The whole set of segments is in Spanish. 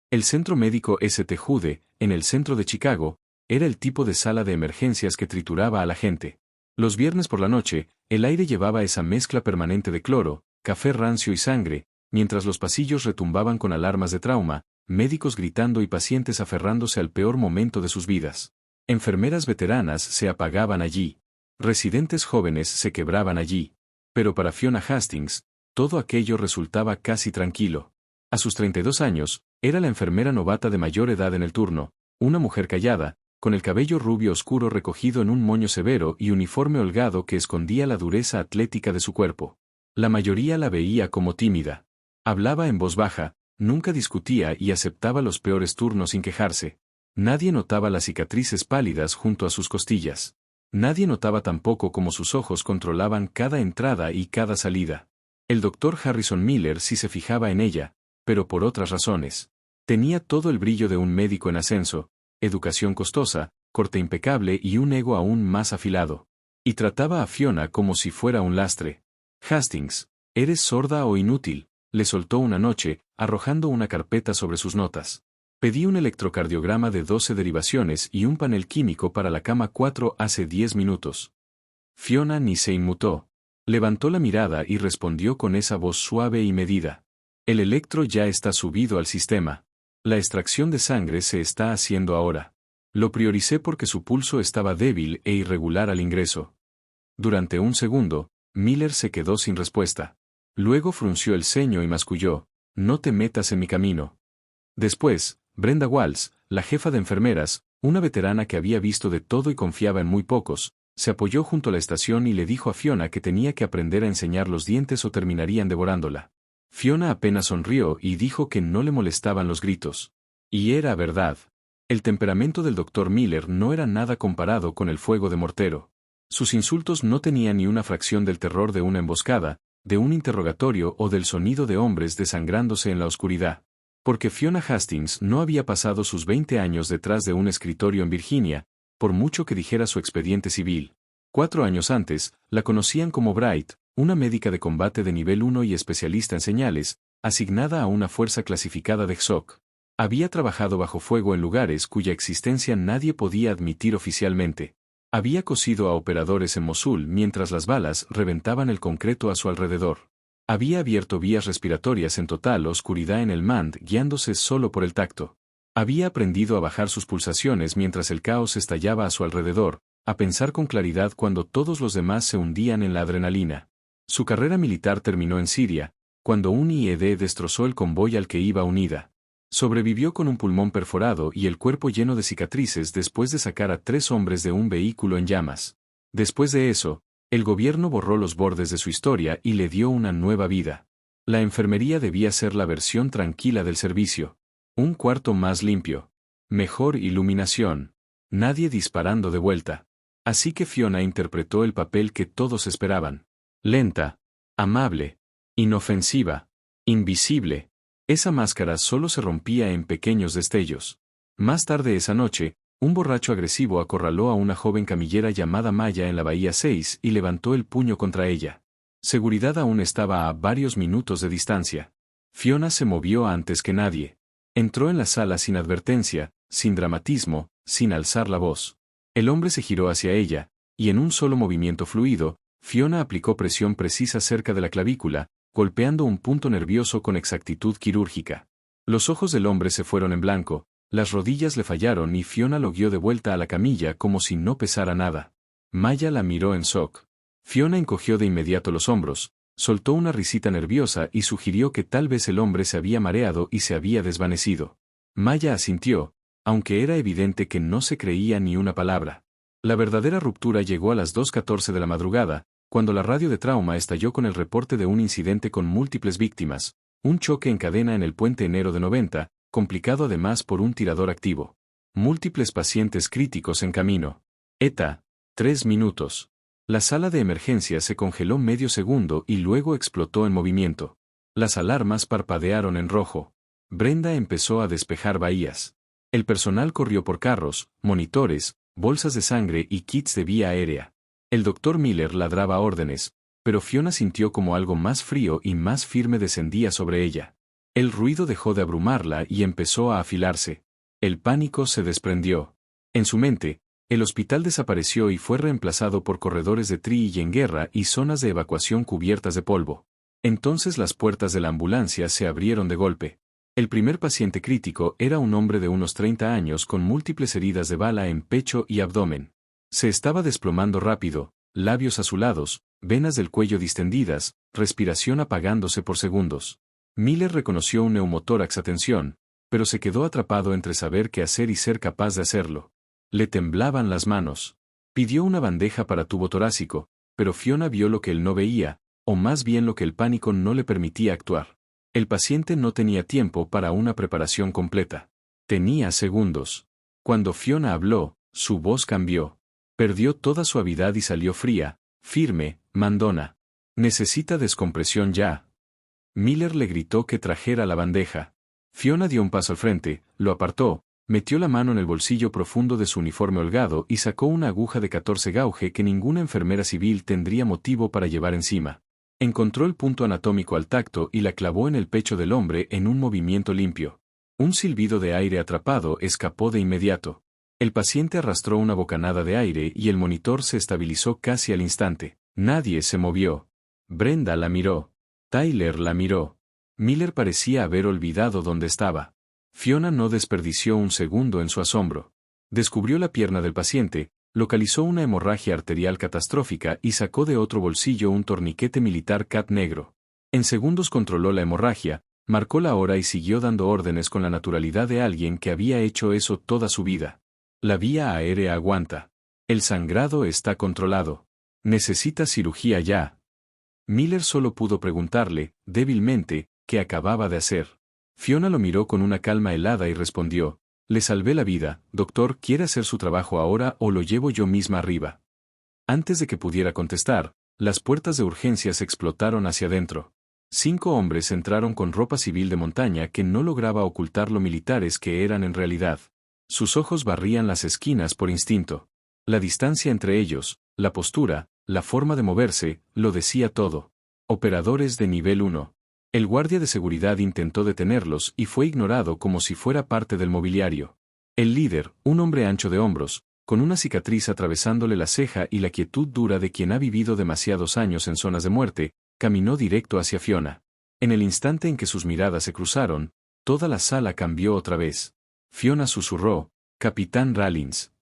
El Centro Médico St. Jude, en el centro de Chicago, era el tipo de sala de emergencias que trituraba a la gente. Los viernes por la noche, el aire llevaba esa mezcla permanente de cloro, café rancio y sangre, mientras los pasillos retumbaban con alarmas de trauma, médicos gritando y pacientes aferrándose al peor momento de sus vidas. Enfermeras veteranas se apagaban allí. Residentes jóvenes se quebraban allí. Pero para Fiona Hastings, todo aquello resultaba casi tranquilo. A sus 32 años, era la enfermera novata de mayor edad en el turno, una mujer callada, con el cabello rubio oscuro recogido en un moño severo y uniforme holgado que escondía la dureza atlética de su cuerpo. La mayoría la veía como tímida. Hablaba en voz baja, nunca discutía y aceptaba los peores turnos sin quejarse. Nadie notaba las cicatrices pálidas junto a sus costillas. Nadie notaba tampoco cómo sus ojos controlaban cada entrada y cada salida. El doctor Harrison Miller sí se fijaba en ella, pero por otras razones. Tenía todo el brillo de un médico en ascenso, educación costosa, corte impecable y un ego aún más afilado. Y trataba a Fiona como si fuera un lastre. Hastings, ¿eres sorda o inútil?, le soltó una noche, arrojando una carpeta sobre sus notas. Pedí un electrocardiograma de 12 derivaciones y un panel químico para la cama 4 hace 10 minutos. Fiona ni se inmutó. Levantó la mirada y respondió con esa voz suave y medida. El electro ya está subido al sistema. La extracción de sangre se está haciendo ahora. Lo prioricé porque su pulso estaba débil e irregular al ingreso. Durante un segundo, Miller se quedó sin respuesta. Luego frunció el ceño y masculló, «No te metas en mi camino». Después, Brenda Walls, la jefa de enfermeras, una veterana que había visto de todo y confiaba en muy pocos, se apoyó junto a la estación y le dijo a Fiona que tenía que aprender a enseñar los dientes o terminarían devorándola. Fiona apenas sonrió y dijo que no le molestaban los gritos. Y era verdad. El temperamento del doctor Miller no era nada comparado con el fuego de mortero. Sus insultos no tenían ni una fracción del terror de una emboscada, de un interrogatorio o del sonido de hombres desangrándose en la oscuridad. Porque Fiona Hastings no había pasado sus 20 años detrás de un escritorio en Virginia, por mucho que dijera su expediente civil. 4 años antes, la conocían como Bright, una médica de combate de nivel 1 y especialista en señales, asignada a una fuerza clasificada de XOC. Había trabajado bajo fuego en lugares cuya existencia nadie podía admitir oficialmente. Había cosido a operadores en Mosul mientras las balas reventaban el concreto a su alrededor. Había abierto vías respiratorias en total oscuridad en el MAND guiándose solo por el tacto. Había aprendido a bajar sus pulsaciones mientras el caos estallaba a su alrededor, a pensar con claridad cuando todos los demás se hundían en la adrenalina. Su carrera militar terminó en Siria, cuando un IED destrozó el convoy al que iba unida. Sobrevivió con un pulmón perforado y el cuerpo lleno de cicatrices después de sacar a 3 hombres de un vehículo en llamas. Después de eso, el gobierno borró los bordes de su historia y le dio una nueva vida. La enfermería debía ser la versión tranquila del servicio. Un cuarto más limpio. Mejor iluminación. Nadie disparando de vuelta. Así que Fiona interpretó el papel que todos esperaban. Lenta. Amable. Inofensiva. Invisible. Esa máscara solo se rompía en pequeños destellos. Más tarde esa noche, un borracho agresivo acorraló a una joven camillera llamada Maya en la Bahía 6 y levantó el puño contra ella. Seguridad aún estaba a varios minutos de distancia. Fiona se movió antes que nadie. Entró en la sala sin advertencia, sin dramatismo, sin alzar la voz. El hombre se giró hacia ella, y en un solo movimiento fluido, Fiona aplicó presión precisa cerca de la clavícula, golpeando un punto nervioso con exactitud quirúrgica. Los ojos del hombre se fueron en blanco, las rodillas le fallaron y Fiona lo guió de vuelta a la camilla como si no pesara nada. Maya la miró en shock. Fiona encogió de inmediato los hombros, soltó una risita nerviosa y sugirió que tal vez el hombre se había mareado y se había desvanecido. Maya asintió, aunque era evidente que no se creía ni una palabra. La verdadera ruptura llegó a las 2:14 de la madrugada, cuando la radio de trauma estalló con el reporte de un incidente con múltiples víctimas, un choque en cadena en el puente enero de 90, complicado además por un tirador activo. Múltiples pacientes críticos en camino. ETA. 3 minutos. La sala de emergencia se congeló medio segundo y luego explotó en movimiento. Las alarmas parpadearon en rojo. Brenda empezó a despejar bahías. El personal corrió por carros, monitores, bolsas de sangre y kits de vía aérea. El doctor Miller ladraba órdenes, pero Fiona sintió como algo más frío y más firme descendía sobre ella. El ruido dejó de abrumarla y empezó a afilarse. El pánico se desprendió. En su mente, el hospital desapareció y fue reemplazado por corredores de Tree en guerra y zonas de evacuación cubiertas de polvo. Entonces las puertas de la ambulancia se abrieron de golpe. El primer paciente crítico era un hombre de unos 30 años con múltiples heridas de bala en pecho y abdomen. Se estaba desplomando rápido, labios azulados, venas del cuello distendidas, respiración apagándose por segundos. Miller reconoció un neumotórax a tensión, pero se quedó atrapado entre saber qué hacer y ser capaz de hacerlo. Le temblaban las manos. Pidió una bandeja para tubo torácico, pero Fiona vio lo que él no veía, o más bien lo que el pánico no le permitía actuar. El paciente no tenía tiempo para una preparación completa. Tenía segundos. Cuando Fiona habló, su voz cambió. Perdió toda suavidad y salió fría, firme, mandona. Necesita descompresión ya. Miller le gritó que trajera la bandeja. Fiona dio un paso al frente, lo apartó, metió la mano en el bolsillo profundo de su uniforme holgado y sacó una aguja de 14 gauge que ninguna enfermera civil tendría motivo para llevar encima. Encontró el punto anatómico al tacto y la clavó en el pecho del hombre en un movimiento limpio. Un silbido de aire atrapado escapó de inmediato. El paciente arrastró una bocanada de aire y el monitor se estabilizó casi al instante. Nadie se movió. Brenda la miró. Tyler la miró. Miller parecía haber olvidado dónde estaba. Fiona no desperdició un segundo en su asombro. Descubrió la pierna del paciente, localizó una hemorragia arterial catastrófica y sacó de otro bolsillo un torniquete militar CAT negro. En segundos controló la hemorragia, marcó la hora y siguió dando órdenes con la naturalidad de alguien que había hecho eso toda su vida. La vía aérea aguanta. El sangrado está controlado. Necesita cirugía ya. Miller solo pudo preguntarle, débilmente, qué acababa de hacer. Fiona lo miró con una calma helada y respondió, le salvé la vida, doctor, ¿quiere hacer su trabajo ahora o lo llevo yo misma arriba? Antes de que pudiera contestar, las puertas de urgencias explotaron hacia adentro. 5 hombres entraron con ropa civil de montaña que no lograba ocultar lo militares que eran en realidad. Sus ojos barrían las esquinas por instinto. La distancia entre ellos, la postura, la forma de moverse, lo decía todo. Operadores de nivel 1. El guardia de seguridad intentó detenerlos y fue ignorado como si fuera parte del mobiliario. El líder, un hombre ancho de hombros, con una cicatriz atravesándole la ceja y la quietud dura de quien ha vivido demasiados años en zonas de muerte, caminó directo hacia Fiona. En el instante en que sus miradas se cruzaron, toda la sala cambió otra vez. Fiona susurró, «Capitán Rawlins».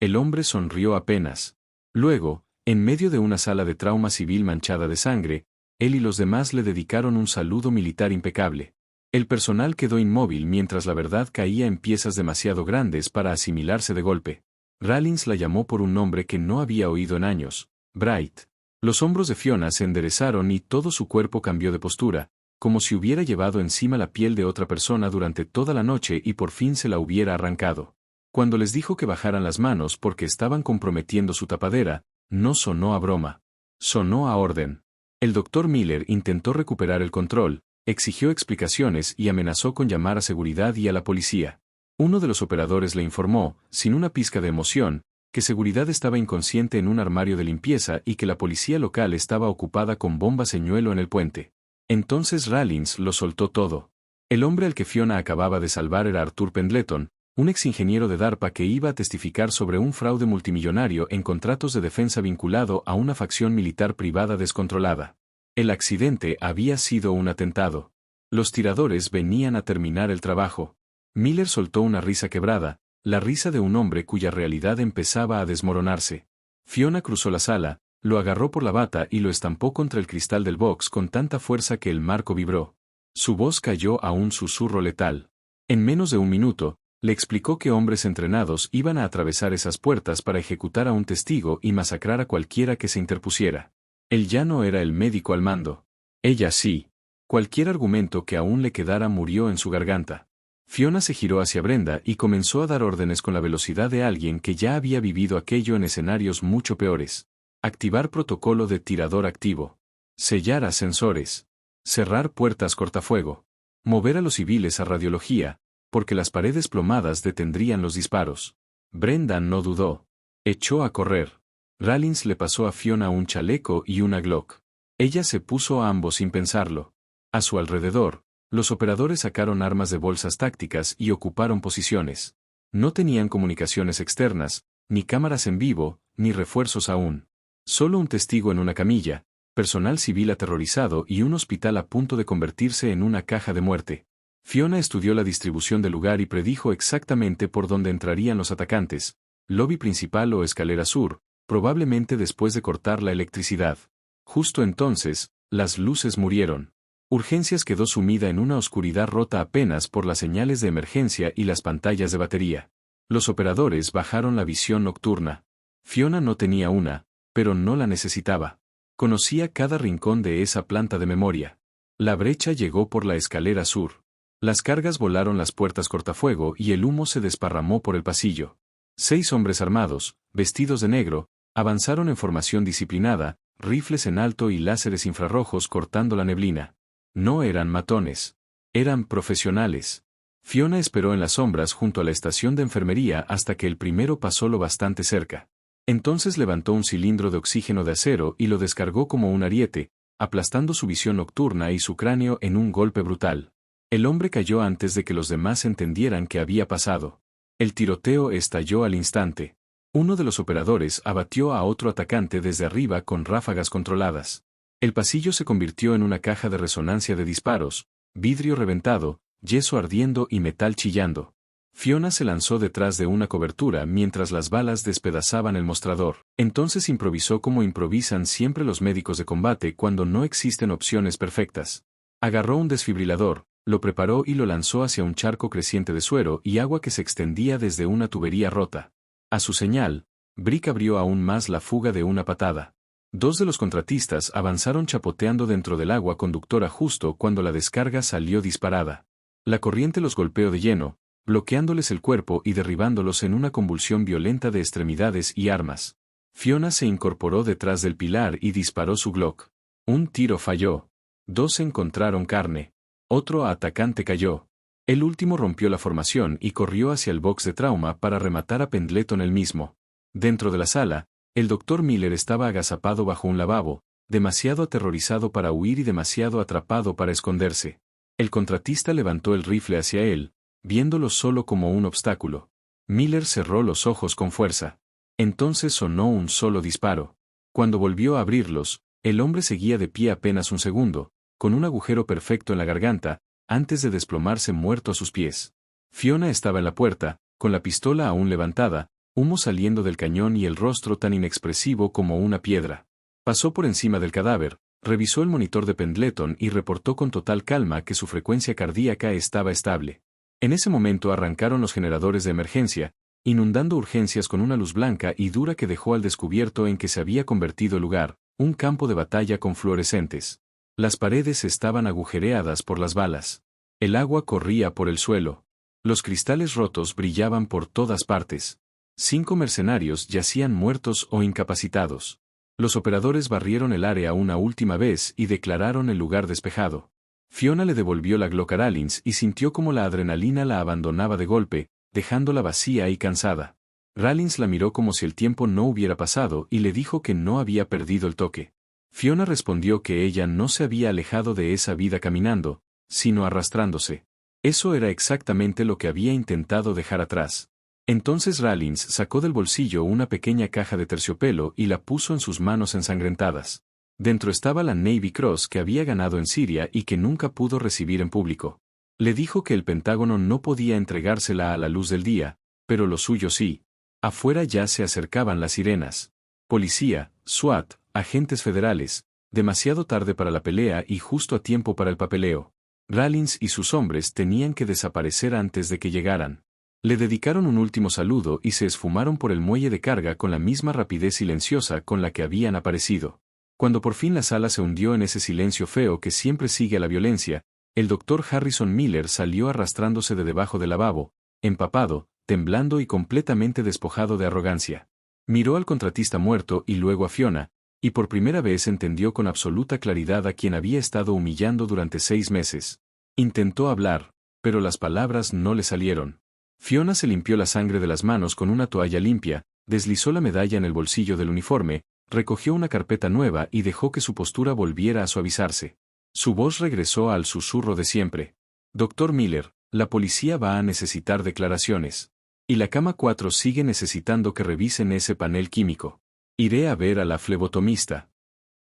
El hombre sonrió apenas. Luego, en medio de una sala de trauma civil manchada de sangre, él y los demás le dedicaron un saludo militar impecable. El personal quedó inmóvil mientras la verdad caía en piezas demasiado grandes para asimilarse de golpe. Rawlins la llamó por un nombre que no había oído en años, Bright. Los hombros de Fiona se enderezaron y todo su cuerpo cambió de postura, como si hubiera llevado encima la piel de otra persona durante toda la noche y por fin se la hubiera arrancado. Cuando les dijo que bajaran las manos porque estaban comprometiendo su tapadera, no sonó a broma. Sonó a orden. El doctor Miller intentó recuperar el control, exigió explicaciones y amenazó con llamar a seguridad y a la policía. Uno de los operadores le informó, sin una pizca de emoción, que seguridad estaba inconsciente en un armario de limpieza y que la policía local estaba ocupada con bomba señuelo en el puente. Entonces Rawlins lo soltó todo. El hombre al que Fiona acababa de salvar era Arthur Pendleton, un exingeniero de DARPA que iba a testificar sobre un fraude multimillonario en contratos de defensa vinculado a una facción militar privada descontrolada. El accidente había sido un atentado. Los tiradores venían a terminar el trabajo. Miller soltó una risa quebrada, la risa de un hombre cuya realidad empezaba a desmoronarse. Fiona cruzó la sala, lo agarró por la bata y lo estampó contra el cristal del box con tanta fuerza que el marco vibró. Su voz cayó a un susurro letal. En menos de un minuto, le explicó que hombres entrenados iban a atravesar esas puertas para ejecutar a un testigo y masacrar a cualquiera que se interpusiera. Él ya no era el médico al mando. Ella sí. Cualquier argumento que aún le quedara murió en su garganta. Fiona se giró hacia Brenda y comenzó a dar órdenes con la velocidad de alguien que ya había vivido aquello en escenarios mucho peores. Activar protocolo de tirador activo. Sellar ascensores. Cerrar puertas cortafuego. Mover a los civiles a radiología, porque las paredes plomadas detendrían los disparos. Brenda no dudó. Echó a correr. Rawlins le pasó a Fiona un chaleco y una Glock. Ella se puso a ambos sin pensarlo. A su alrededor, Los operadores sacaron armas de bolsas tácticas y ocuparon posiciones. No tenían comunicaciones externas, ni cámaras en vivo, ni refuerzos aún. Solo un testigo en una camilla, personal civil aterrorizado y un hospital a punto de convertirse en una caja de muerte. Fiona estudió la distribución del lugar y predijo exactamente por dónde entrarían los atacantes, lobby principal o escalera sur, probablemente después de cortar la electricidad. Justo entonces, las luces murieron. Urgencias quedó sumida en una oscuridad rota apenas por las señales de emergencia y las pantallas de batería. Los operadores bajaron la visión nocturna. Fiona no tenía una, pero no la necesitaba. Conocía cada rincón de esa planta de memoria. La brecha llegó por la escalera sur. Las cargas volaron las puertas cortafuego y el humo se desparramó por el pasillo. 6 hombres armados, vestidos de negro, avanzaron en formación disciplinada, rifles en alto y láseres infrarrojos cortando la neblina. No eran matones. Eran profesionales. Fiona esperó en las sombras junto a la estación de enfermería hasta que el primero pasó lo bastante cerca. Entonces levantó un cilindro de oxígeno de acero y lo descargó como un ariete, aplastando su visión nocturna y su cráneo en un golpe brutal. El hombre cayó antes de que los demás entendieran qué había pasado. El tiroteo estalló al instante. Uno de los operadores abatió a otro atacante desde arriba con ráfagas controladas. El pasillo se convirtió en una caja de resonancia de disparos, vidrio reventado, yeso ardiendo y metal chillando. Fiona se lanzó detrás de una cobertura mientras las balas despedazaban el mostrador. Entonces improvisó como improvisan siempre los médicos de combate cuando no existen opciones perfectas. Agarró un desfibrilador, lo preparó y lo lanzó hacia un charco creciente de suero y agua que se extendía desde una tubería rota. A su señal, Brick abrió aún más la fuga de una patada. 2 de los contratistas avanzaron chapoteando dentro del agua conductora justo cuando la descarga salió disparada. La corriente los golpeó de lleno, bloqueándoles el cuerpo y derribándolos en una convulsión violenta de extremidades y armas. Fiona se incorporó detrás del pilar y disparó su Glock. Un tiro falló. 2 encontraron carne. Otro atacante cayó. El último rompió la formación y corrió hacia el box de trauma para rematar a Pendleton él mismo. Dentro de la sala, el Dr. Miller estaba agazapado bajo un lavabo, demasiado aterrorizado para huir y demasiado atrapado para esconderse. El contratista levantó el rifle hacia él, viéndolo solo como un obstáculo. Miller cerró los ojos con fuerza. Entonces sonó un solo disparo. Cuando volvió a abrirlos, el hombre seguía de pie apenas un segundo, con un agujero perfecto en la garganta, antes de desplomarse muerto a sus pies. Fiona estaba en la puerta, con la pistola aún levantada, humo saliendo del cañón y el rostro tan inexpresivo como una piedra. Pasó por encima del cadáver, revisó el monitor de Pendleton y reportó con total calma que su frecuencia cardíaca estaba estable. En ese momento arrancaron los generadores de emergencia, inundando urgencias con una luz blanca y dura que dejó al descubierto en que se había convertido el lugar, un campo de batalla con fluorescentes. Las paredes estaban agujereadas por las balas. El agua corría por el suelo. Los cristales rotos brillaban por todas partes. 5 mercenarios yacían muertos o incapacitados. Los operadores barrieron el área una última vez y declararon el lugar despejado. Fiona le devolvió la Glock a Rallins y sintió como la adrenalina la abandonaba de golpe, dejándola vacía y cansada. Rallins la miró como si el tiempo no hubiera pasado y le dijo que no había perdido el toque. Fiona respondió que ella no se había alejado de esa vida caminando, sino arrastrándose. Eso era exactamente lo que había intentado dejar atrás. Entonces Rallins sacó del bolsillo una pequeña caja de terciopelo y la puso en sus manos ensangrentadas. Dentro estaba la Navy Cross que había ganado en Siria y que nunca pudo recibir en público. Le dijo que el Pentágono no podía entregársela a la luz del día, pero lo suyo sí. Afuera ya se acercaban las sirenas. Policía, SWAT, agentes federales, demasiado tarde para la pelea y justo a tiempo para el papeleo. Rallins y sus hombres tenían que desaparecer antes de que llegaran. Le dedicaron un último saludo y se esfumaron por el muelle de carga con la misma rapidez silenciosa con la que habían aparecido. Cuando por fin la sala se hundió en ese silencio feo que siempre sigue a la violencia, el Dr. Harrison Miller salió arrastrándose de debajo del lavabo, empapado, temblando y completamente despojado de arrogancia. Miró al contratista muerto y luego a Fiona, y por primera vez entendió con absoluta claridad a quien había estado humillando durante 6 meses. Intentó hablar, pero las palabras no le salieron. Fiona se limpió la sangre de las manos con una toalla limpia, deslizó la medalla en el bolsillo del uniforme, recogió una carpeta nueva y dejó que su postura volviera a suavizarse. Su voz regresó al susurro de siempre. Doctor Miller, la policía va a necesitar declaraciones. Y la cama 4 sigue necesitando que revisen ese panel químico. Iré a ver a la flebotomista.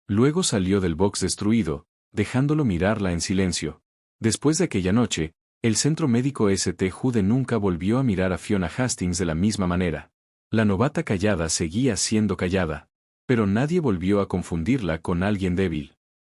Luego salió del box destruido, dejándolo mirarla en silencio. Después de aquella noche, el centro médico St. Jude nunca volvió a mirar a Fiona Hastings de la misma manera. La novata callada seguía siendo callada. Pero nadie volvió a confundirla con alguien débil.